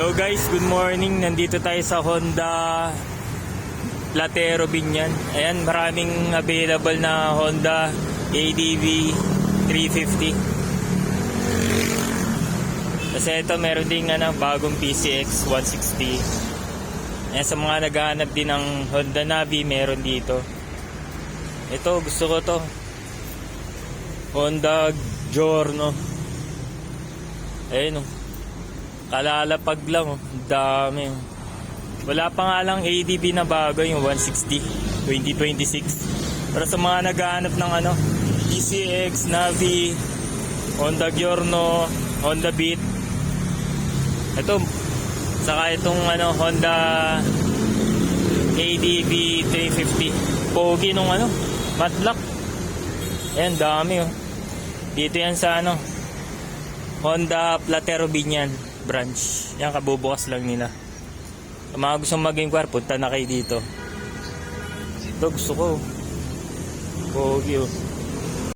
Hello guys, good morning. Nandito tayo sa Honda Platero Binyan. Ayan, maraming available na Honda ADV 350. Kasi ito meron ding bagong PCX 160. Ayan, sa mga naghahanap din ng Honda Navi, meron dito. Ito, gusto ko to. Honda Giorno. Ayun, kalalapag lang, dami. Wala pa nga lang ADV na bago, yung 160 2026. Pero sa mga naghahanap ng PCX, Navi, Honda Giorno, Honda Beat, ito, saka itong Honda ADV 350. Pogi nung matlock. Ayan, dami dito yan sa Honda Platero Binyan branch. Yan, kabubukas lang nila. Kung mga gustong mag-inquire, punta na kayo dito. Ito gusto ko. Pogi